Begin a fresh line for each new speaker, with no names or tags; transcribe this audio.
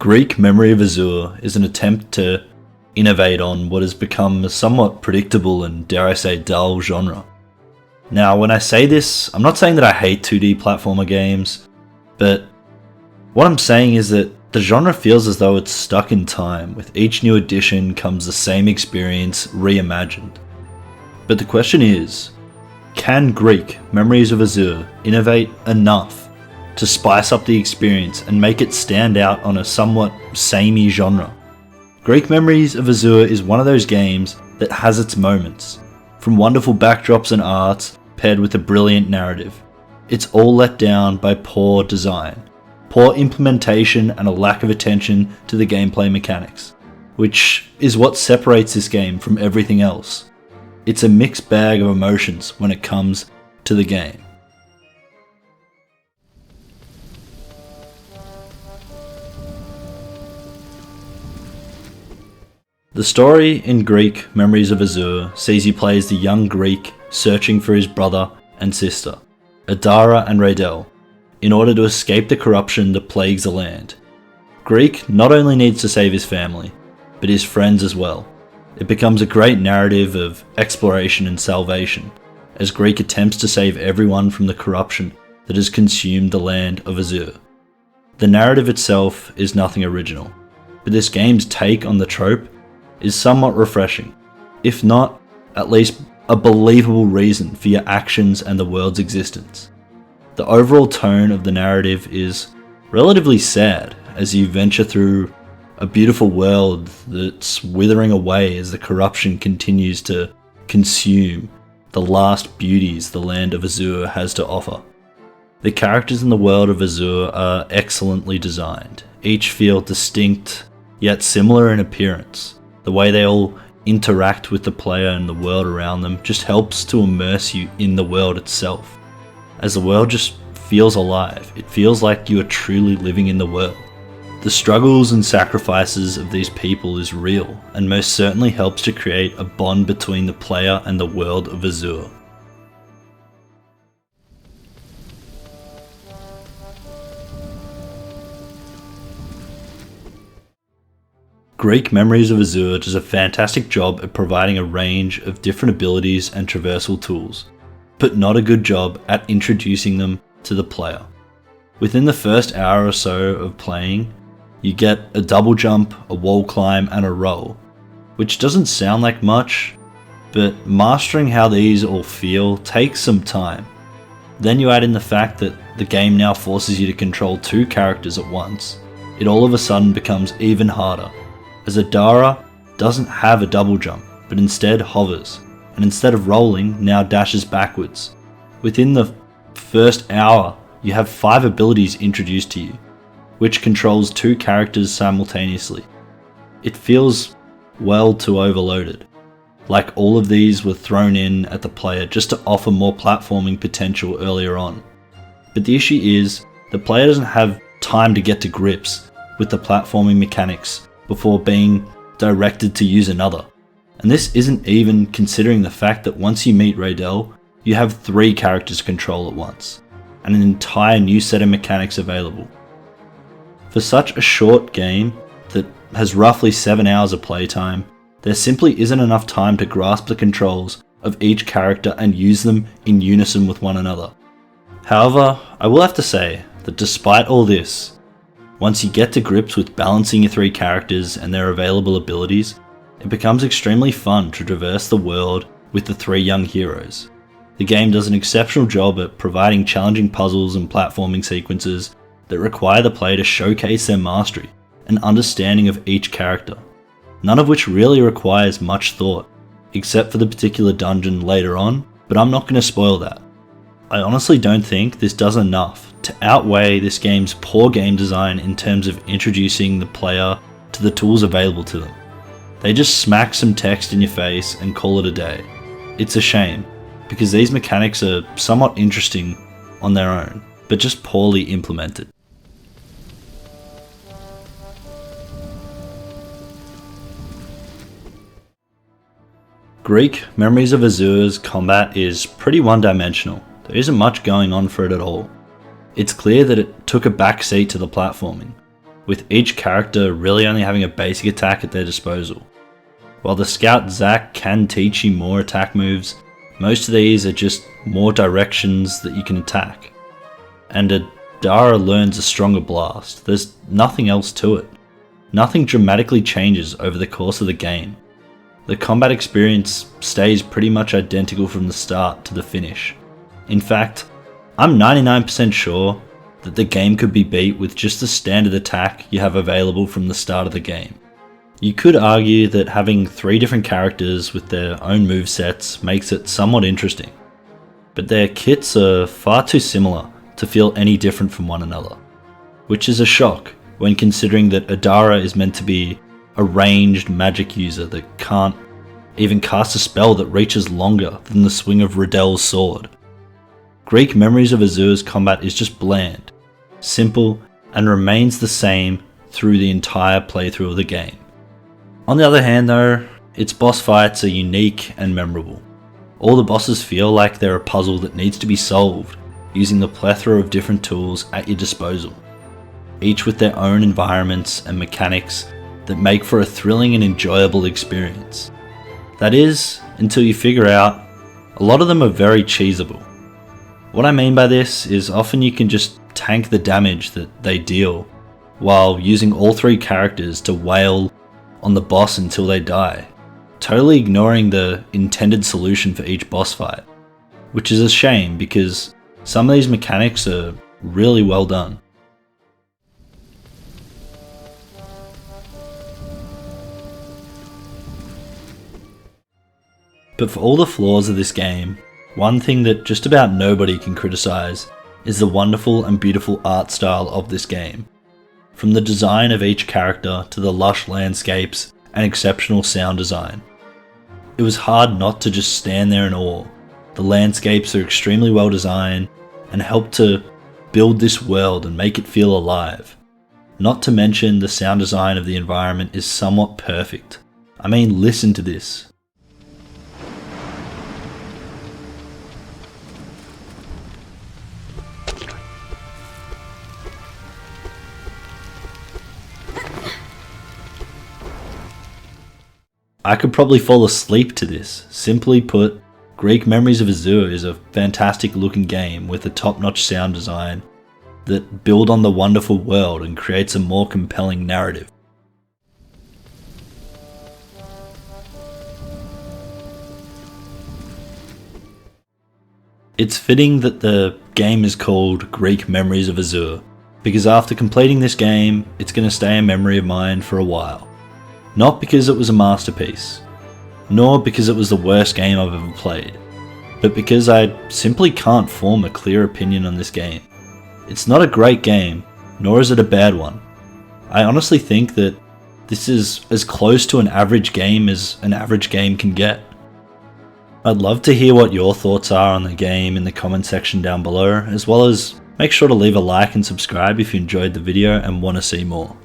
Greak Memory of Azur is an attempt to innovate on what has become a somewhat predictable and, dare I say, dull genre. Now, when I say this, I'm not saying that I hate 2D platformer games, but what I'm saying is that the genre feels as though it's stuck in time. With each new edition comes the same experience reimagined. But the question is, can Greak Memories of Azur innovate enough to spice up the experience and make it stand out on a somewhat samey genre? Greak Memories of Azur is one of those games that has its moments. From wonderful backdrops and arts paired with a brilliant narrative, it's all let down by poor design, poor implementation and a lack of attention to the gameplay mechanics, which is what separates this game from everything else. It's a mixed bag of emotions when it comes to the game. The story in Greak Memories of Azur sees you play as the young Greek searching for his brother and sister, Adara and Raidel, in order to escape the corruption that plagues the land. Greek not only needs to save his family, but his friends as well. It becomes a great narrative of exploration and salvation, as Greek attempts to save everyone from the corruption that has consumed the land of Azur. The narrative itself is nothing original, but this game's take on the trope is somewhat refreshing, if not, at least a believable reason for your actions and the world's existence. The overall tone of the narrative is relatively sad as you venture through a beautiful world that's withering away as the corruption continues to consume the last beauties the land of Azur has to offer. The characters in the world of Azur are excellently designed. Each feel distinct yet similar in appearance. The way they all interact with the player and the world around them just helps to immerse you in the world itself. As the world just feels alive, it feels like you are truly living in the world. The struggles and sacrifices of these people is real, and most certainly helps to create a bond between the player and the world of Azur. Greak Memories of Azur does a fantastic job at providing a range of different abilities and traversal tools, but not a good job at introducing them to the player. Within the first hour or so of playing, you get a double jump, a wall climb, and a roll, which doesn't sound like much, but mastering how these all feel takes some time. Then you add in the fact that the game now forces you to control two characters at once. It all of a sudden becomes even harder, as Adara doesn't have a double jump, but instead hovers, and instead of rolling, now dashes backwards. Within the first hour, you have 5 abilities introduced to you, which controls 2 characters simultaneously. It feels well too overloaded, like all of these were thrown in at the player just to offer more platforming potential earlier on. But the issue is, the player doesn't have time to get to grips with the platforming mechanics before being directed to use another. And this isn't even considering the fact that once you meet Raidel, you have 3 characters to control at once, and an entire new set of mechanics available. For such a short game that has roughly 7 hours of playtime, there simply isn't enough time to grasp the controls of each character and use them in unison with one another. However, I will have to say that despite all this, once you get to grips with balancing your 3 characters and their available abilities, it becomes extremely fun to traverse the world with the 3 young heroes. The game does an exceptional job at providing challenging puzzles and platforming sequences that require the player to showcase their mastery and understanding of each character, none of which really requires much thought, except for the particular dungeon later on, but I'm not going to spoil that. I honestly don't think this does enough to outweigh this game's poor game design in terms of introducing the player to the tools available to them. They just smack some text in your face and call it a day. It's a shame, because these mechanics are somewhat interesting on their own, but just poorly implemented. Greak Memories of Azur's combat is pretty one-dimensional. There isn't much going on for it at all. It's clear that it took a backseat to the platforming. with each character really only having a basic attack at their disposal. While the Scout Zac can teach you more attack moves, most of these are just more directions that you can attack. And Adara learns a stronger blast. There's nothing else to it. Nothing dramatically changes over the course of the game. The combat experience stays pretty much identical from the start to the finish. In fact, I'm 99% sure that the game could be beat with just the standard attack you have available from the start of the game. You could argue that having 3 different characters with their own movesets makes it somewhat interesting, but their kits are far too similar to feel any different from one another, which is a shock when considering that Adara is meant to be a ranged magic user that can't even cast a spell that reaches longer than the swing of Riddell's sword. Greak Memories of Azur's combat is just bland, simple, and remains the same through the entire playthrough of the game. On the other hand though, its boss fights are unique and memorable. All the bosses feel like they're a puzzle that needs to be solved using the plethora of different tools at your disposal, each with their own environments and mechanics that make for a thrilling and enjoyable experience. That is, until you figure out a lot of them are very cheesable. What I mean by this is often you can just tank the damage that they deal while using all 3 characters to wail on the boss until they die, totally ignoring the intended solution for each boss fight, which is a shame because some of these mechanics are really well done. But for all the flaws of this game, one thing that just about nobody can criticize is the wonderful and beautiful art style of this game. From the design of each character to the lush landscapes and exceptional sound design. It was hard not to just stand there in awe. The landscapes are extremely well designed and help to build this world and make it feel alive. Not to mention the sound design of the environment is somewhat perfect. I mean, listen to this. I could probably fall asleep to this. Simply put, Greak Memories of Azur is a fantastic looking game with a top-notch sound design that build on the wonderful world and creates a more compelling narrative. It's fitting that the game is called Greak Memories of Azur, because after completing this game, it's going to stay a memory of mine for a while. Not because it was a masterpiece, nor because it was the worst game I've ever played, but because I simply can't form a clear opinion on this game. It's not a great game, nor is it a bad one. I honestly think that this is as close to an average game as an average game can get. I'd love to hear what your thoughts are on the game in the comment section down below, as well as make sure to leave a like and subscribe if you enjoyed the video and want to see more.